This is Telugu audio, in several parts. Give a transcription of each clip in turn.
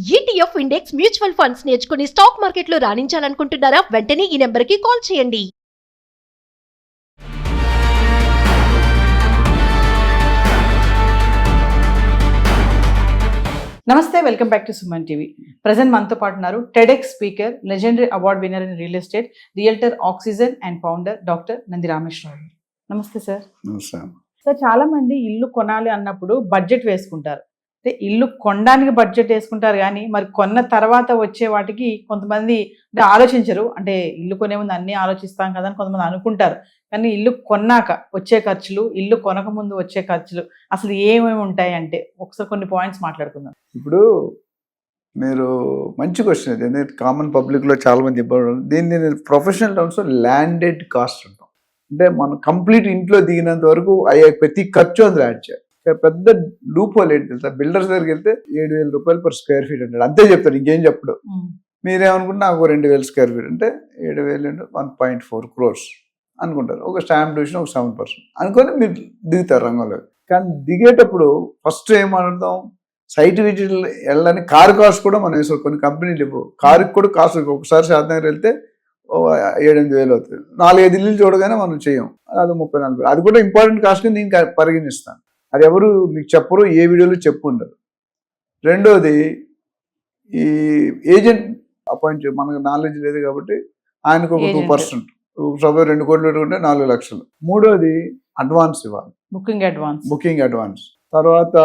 ETF ఇండెక్స్ మ్యూచువల్ ఫండ్స్ నేర్చుకుని స్టాక్ మార్కెట్లో రాణించాలనుకుంటున్నారా? వెంటనే ఈ నెంబర్కి కాల్ చేయండి. నమస్తే, welcome back to Suman TV. Present మనతో పాటు ఉన్నారు TEDx speaker, legendary award winner in real estate, realtor oxygen and founder doctor Nandi Rameshwar Rao. నమస్తే సార్. సార్, చాలా మంది ఇల్లు కొనాలి అన్నప్పుడు బడ్జెట్ వేసుకుంటారు. అంటే ఇల్లు కొనడానికి బడ్జెట్ వేసుకుంటారు, కానీ మరి కొన్న తర్వాత వచ్చే వాటికి కొంతమంది అంటే ఆలోచించరు. అంటే ఇల్లు కొనే ముందు అన్నీ ఆలోచిస్తాం కదా అని కొంతమంది అనుకుంటారు. కానీ ఇల్లు కొన్నాక వచ్చే ఖర్చులు, ఇల్లు కొనక ముందు వచ్చే ఖర్చులు అసలు ఏమేమి ఉంటాయి అంటే ఒకసారి కొన్ని పాయింట్స్ మాట్లాడుకుందాం. ఇప్పుడు మీరు మంచి క్వశ్చన్ ఇది. ఎందుకంటే కామన్ పబ్లిక్లో చాలా మంది ఇబ్బంది. దీన్ని నేను ప్రొఫెషనల్ టర్మ్స్లో ల్యాండెడ్ కాస్ట్ అంటాం. అంటే మనం కంప్లీట్ ఇంట్లో దిగినంత వరకు అయ్యే ప్రతి ఖర్చు అందులో యాడ్ చేయాలి. పెద్ద లూప్ హోల్ ఏంటి తెలుసా? బిల్డర్స్ దగ్గరికి వెళ్తే 7,000 రూపాయలు పర్ స్క్వేర్ ఫీట్ అంటాడు, అంతే చెప్తాడు, ఇంకేం చెప్పడు. మీరేమనుకుంటే నాకు 2,000 స్క్వేర్ ఫీట్ అంటే 7,000 1.4 crores అనుకుంటారు. ఒక స్టాంప్ డ్యూషన్ ఒక 7% అనుకొని మీరు దిగుతారు రంగంలో. కానీ దిగేటప్పుడు ఫస్ట్ ఏమడుగుతాం, సైట్ విజిట్ వెళ్ళని కారు కాస్ట్ కూడా మనం వేసుకోవాలి. కొన్ని కంపెనీలు ఇవ్వు, కారుకి కూడా కాస్ట్. ఒకసారి శాతం వెళ్తే 7-8 వేలు అవుతుంది. 4-5 ఇల్లు చూడగానే మనం చేయం, అది 30-40. అది కూడా ఇంపార్టెంట్ కాస్ట్ నేను పరిగణిస్తాను. అది ఎవరు మీకు చెప్పరు, ఏ వీడియోలో చెప్పు ఉండరు. రెండోది, ఈ ఏజెంట్ అపాయింట్ మనకు నాలెడ్జ్ లేదు కాబట్టి ఆయనకు ఒక 2%, 2 కోట్లు పెట్టుకుంటే 4 లక్షలు. మూడోది అడ్వాన్స్ ఇవ్వాలి, బుకింగ్ అడ్వాన్స్. తర్వాత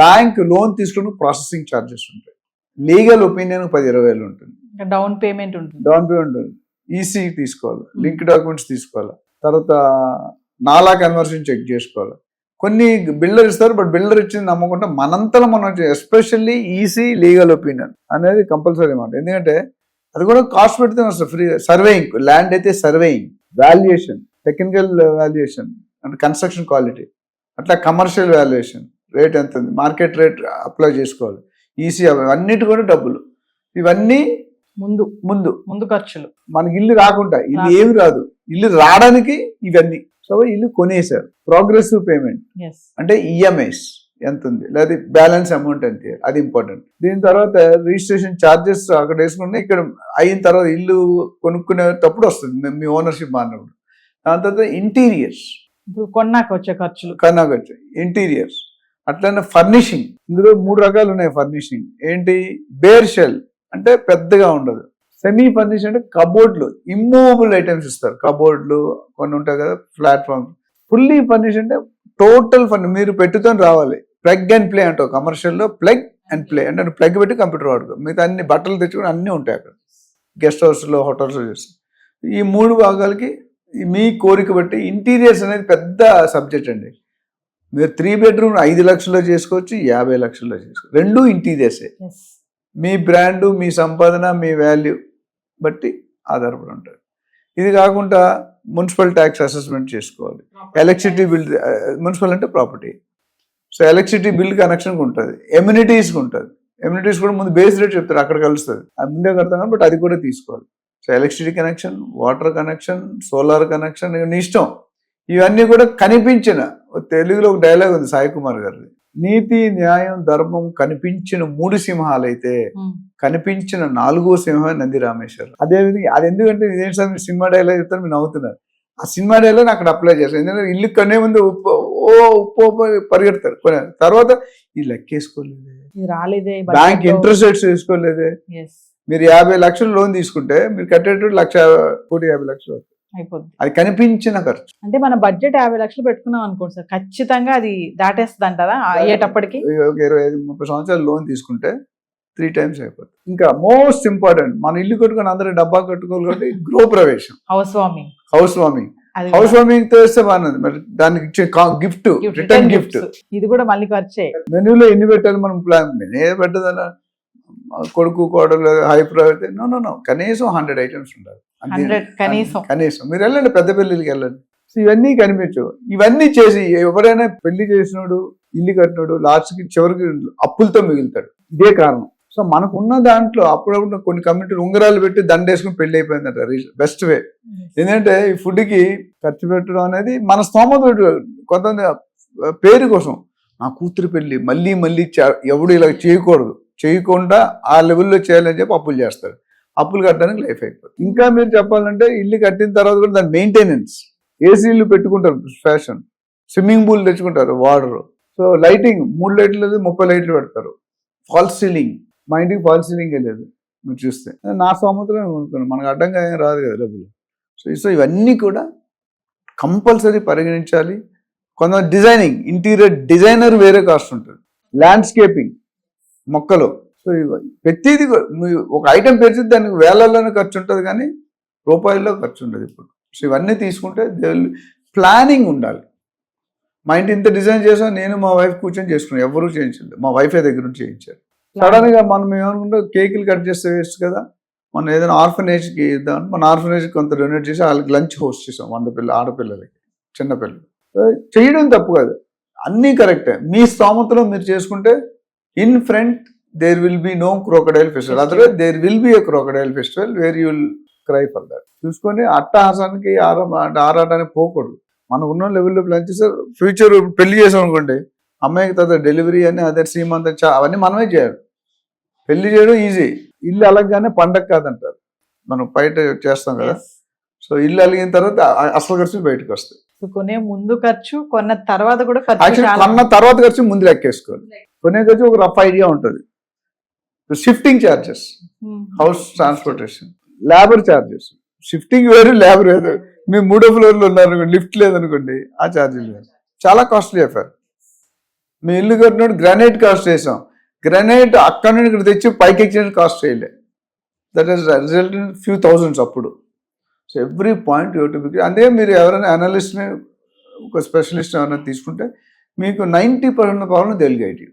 బ్యాంక్ లోన్ తీసుకుని ప్రాసెసింగ్ ఛార్జెస్ ఉంటాయి. లీగల్ ఒపీనియన్ 10-20 వేలు ఉంటుంది. డౌన్ పేమెంట్ ఉంటుంది. ఈసీ తీసుకోవాలి, లింక్ డాక్యుమెంట్స్ తీసుకోవాలి. తర్వాత నాలా కన్వర్షన్ చెక్ చేసుకోవాలి. కొన్ని బిల్డర్ ఇస్తారు, బట్ బిల్డర్ ఇచ్చింది నమ్మకుండా మనంతలో మనం ఎస్పెషల్లీ ఈసీ లీగల్ ఒపీనియన్ అనేది కంపల్సరీ అన్నమాట. ఎందుకంటే అది కూడా కాస్ట్ పెడితే వస్తుంది. ఫ్రీ సర్వేయింగ్, ల్యాండ్ అయితే సర్వేయింగ్, వాల్యుయేషన్, టెక్నికల్ వాల్యుయేషన్ అంటే కన్స్ట్రక్షన్ క్వాలిటీ, అట్లా కమర్షియల్ వాల్యుయేషన్, రేట్ ఎంత ఉంది, మార్కెట్ రేట్ అప్లై చేసుకోవాలి, ఈసీ అన్నిటి కూడా డబ్బులు. ఇవన్నీ ముందు ఖర్చులు. మనకి ఇల్లు రాకుండా, ఇల్లు ఏమి రాదు, ఇల్లు రావడానికి ఇవన్నీ. సో ఇల్లు కొనేసారు. ప్రోగ్రెసివ్ పేమెంట్ అంటే ఈఎంఐస్ ఎంత ఉంది, లేదా బ్యాలెన్స్ అమౌంట్ ఎంత, అది ఇంపార్టెంట్. దీని తర్వాత రిజిస్ట్రేషన్ ఛార్జెస్ అక్కడ వేసుకుంటే ఇక్కడ అయిన తర్వాత ఇల్లు కొనుక్కునేటప్పుడు వస్తుంది మీ ఓనర్షిప్ మారినప్పుడు. దాని తర్వాత ఇంటీరియర్స్, కొన్నాక వచ్చే ఖర్చులు, ఇంటీరియర్స్. అట్లనే ఫర్నిషింగ్, ఇందులో 3 రకాలు ఉన్నాయి. ఫర్నిషింగ్ ఏంటి? బేర్ షెల్ అంటే పెద్దగా ఉండదు. సెమీ ఫర్నిష్ అంటే కబోర్డ్లు, ఇమ్మూవబుల్ ఐటమ్స్ ఇస్తారు. కబోర్డ్లు కొన్ని ఉంటాయి కదా, ప్లాట్ఫామ్. ఫుల్లీ ఫర్నిష్ అంటే టోటల్ ఫర్నిష్, మీరు పెట్టుతో రావాలి. ప్లగ్ అండ్ ప్లే అంటావు కమర్షియల్లో. ప్లగ్ అండ్ ప్లే అంటే ప్లగ్ పెట్టి కంప్యూటర్ వాడుకో, మిగతా అన్ని బట్టలు తెచ్చుకుని అన్నీ ఉంటాయి అక్కడ. గెస్ట్ హౌస్లో, హోటల్స్లో చేస్తాం. ఈ 3 భాగాలకి మీ కోరిక బట్టి ఇంటీరియర్స్ అనేది పెద్ద సబ్జెక్ట్ అండి. మీరు 3 bedroom 5 లక్షల్లో చేసుకోవచ్చు, 50 లక్షల్లో చేసుకోవచ్చు. 2 ఇంటీరియర్సే. మీ బ్రాండు, మీ సంపాదన, మీ వాల్యూ బట్టి ఆధారపడి ఉంటుంది. ఇది కాకుండా మున్సిపల్ ట్యాక్స్ అసెస్మెంట్ చేసుకోవాలి. ఎలక్ట్రిసిటీ బిల్, మున్సిపల్ అంటే ప్రాపర్టీ, సో ఎలక్ట్రిసిటీ బిల్ కనెక్షన్కి ఉంటుంది. ఎమ్యూనిటీస్కి ఉంటుంది. ఎమ్యూనిటీస్ కూడా ముందు బేస్ రేట్ చెప్తారు, అక్కడ కలుస్తుంది, అది ముందే కడతాం. బట్ అది కూడా తీసుకోవాలి. So electricity connection, water connection, solar connection, నీ ఇష్టం. ఇవన్నీ కూడా కనిపించిన, తెలుగులో ఒక డైలాగ్ ఉంది సాయి కుమార్ గారిది, నీతి న్యాయం ధర్మం కనిపించిన 3 సింహాలైతే కనిపించిన 4వ సింహం నంది రామేశ్వరం. అదేవిధంగా అది ఎందుకంటే ఇదేంటి సార్ మీరు సినిమా డైలాగ్ చెప్తారు, మీరు నవ్వుతున్నారు. ఆ సినిమా డైలాగ్ అక్కడ అప్లై చేస్తారు. ఎందుకంటే ఇల్లు కొనే ముందు ఉప్పు పరిగెడతారు. తర్వాత ఈ లెక్కేసుకోలేదే, బ్యాంక్ ఇంట్రెస్ట్ రేట్స్ వేసుకోలేదే. మీరు 50 లక్షలు లోన్ తీసుకుంటే మీరు కట్టేటప్పుడు 1,50 లక్షలు అయిపోద్ది. అది కనిపించిన ఖర్చు. అంటే మన బడ్జెట్ 50 లక్షలు పెట్టుకున్నాం అనుకోండి సార్, ఖచ్చితంగా అది దాటేస్తుంది అంటారా అయ్యేటప్పటికి? 25-30 సంవత్సరాలు లోన్ తీసుకుంటే 3 times అయిపోతుంది. ఇంకా మోస్ట్ ఇంపార్టెంట్, మన ఇల్లు కట్టుకుని అందరూ డబ్బా కట్టుకోవాలి కాబట్టి గృహప్రవేశం, హౌస్ వార్మింగ్ చేస్తే బాగున్నది. మరి దానికి ఇచ్చే గిఫ్ట్, రిటర్న్ గిఫ్ట్, ఇది కూడా మళ్ళీ ఖర్చే. మెనూలో ఎన్ని పెట్టాలి మనం ప్లాన్? మెనే పెట్టదలా కొడుకు కోడలు హై ప్రైవేట్ నో కనీసం 100 items ఉండాలి. కనీసం మీరు వెళ్ళండి, పెద్ద పెళ్లికి వెళ్ళండి. సో ఇవన్నీ కనిపించవు. ఇవన్నీ చేసి ఎవరైనా పెళ్లి చేసినోడు, ఇల్లు కట్టినోడు లాస్ట్కి చివరికి అప్పులతో మిగులుతాడు. ఇదే కారణం. సో మనకున్న దాంట్లో అప్పుడప్పుడు కొన్ని కమ్యూనిటీలు ఉంగరాలు పెట్టి దండేసుకుని పెళ్లి అయిపోయిందంట. Best way. ఎందుకంటే ఈ ఫుడ్కి ఖర్చు పెట్టడం అనేది మన స్తోమత. కొంతమంది పేరు కోసం నా కూతురు పెళ్లి మళ్ళీ ఎవడు ఇలా చేయకూడదు, చేయకుండా ఆ లెవెల్లో చేయాలని చెప్పి అప్పులు చేస్తారు. అప్పులు కట్టడానికి లైఫ్ అయిపోతుంది. ఇంకా మీరు చెప్పాలంటే ఇల్లు కట్టిన తర్వాత కూడా దాని మెయింటెనెన్స్, ఏసీలు పెట్టుకుంటారు ఫ్యాషన్, స్విమ్మింగ్ పూల్ తెచ్చుకుంటారు వాటర్, సో లైటింగ్ 3 లైట్లు 30 లైట్లు పెడతారు, ఫాల్స్ సీలింగ్. మా ఇంటికి ఫాల్స్ సీలింగ్ లేదు మీరు చూస్తే, నా సొమ్మతులు కొనుక్కున్నాను, మనకు అడ్డంగా ఏం రాదు కదా డబ్బులు. సో ఇవన్నీ కూడా కంపల్సరీ పరిగణించాలి. కొంత డిజైనింగ్, ఇంటీరియర్ డిజైనర్ వేరే కాస్ట్ ఉంటుంది, ల్యాండ్స్కేపింగ్, మొక్కలు, సో ప్రతిదీ ఒక ఐటెం పెరిచి దానికి వేలల్లోనే ఖర్చు ఉంటుంది కానీ రూపాయల్లో ఖర్చు ఉండదు ఇప్పుడు. సో ఇవన్నీ తీసుకుంటే ప్లానింగ్ ఉండాలి. మా ఇంటి ఇంత డిజైన్ చేసాం, నేను మా వైఫ్ కూర్చొని చేసుకున్నాను, ఎవరూ చేయించలేదు, మా వైఫే దగ్గర నుంచి చేయించారు. సడన్ గా మనం ఏమనుకుంటాం కేకులు కట్ చేస్తే వేస్ట్ కదా, మనం ఏదైనా ఆర్ఫనేజ్కి ఇద్దాం, మన ఆర్ఫనేజ్కి కొంత డొనేట్ చేసి వాళ్ళకి లంచ్ హోస్ట్ చేసాం 100 ఆడపిల్లలకి, చిన్నపిల్లలు. చేయడం తప్పు కాదు, అన్నీ కరెక్టే. మీ స్తోమతలో మీరు చేసుకుంటే in front there will be no crocodile festival, otherwise there will be a crocodile festival where you will cry for that. చూసుకొని అట్టహాసానికి ఆరాటానికి పోకూడదు. మనకు ఉన్న లెవెల్లో ప్లాన్ చేస్తారు. ఫ్యూచర్ పెళ్లి చేసాం అనుకోండి, అమ్మాయికి తర్వాత డెలివరీ అని అదే సీమంత అవన్నీ మనమే చేయాలి. పెళ్లి చేయడం ఈజీ, ఇల్లు అలగగానే పండగ కాదంటారు, మనం బయట చేస్తాం కదా. సో ఇల్లు అలిగిన తర్వాత అసలు ఖర్చు బయటకు వస్తాయి. కొనే ముందు ఖర్చు, కొన్న తర్వాత కూడా ఖర్చు. యాక్చువల్లీ కొన్న తర్వాత ఖర్చు ముందు లెక్కేసుకోవాలి. కొనే ఖర్చు ఒక రఫ్ ఐడియా ఉంటుంది. Shifting charges, house transportation, labour charges. Shifting వేరు, లేబర్ వేరు. మీరు 3వ ఫ్లోర్లో ఉన్నారు, లిఫ్ట్ లేదనుకోండి, ఆ ఛార్జీలు వేరు, చాలా కాస్ట్లీ అఫేర్. మీ ఇల్లు కట్టినప్పుడు గ్రానైట్ కాస్ట్ చేసాం, గ్రానైట్ అక్కడ నుండి ఇక్కడ తెచ్చి పైకి ఎక్కిన కాస్ట్ చేయలే, that is result in few thousands అప్పుడు. So every point you to be. అదే మీరు ఎవరైనా అనలిస్ట్ని, ఒక స్పెషలిస్ట్ ఎవరైనా తీసుకుంటే మీకు 90% problem they will guide you.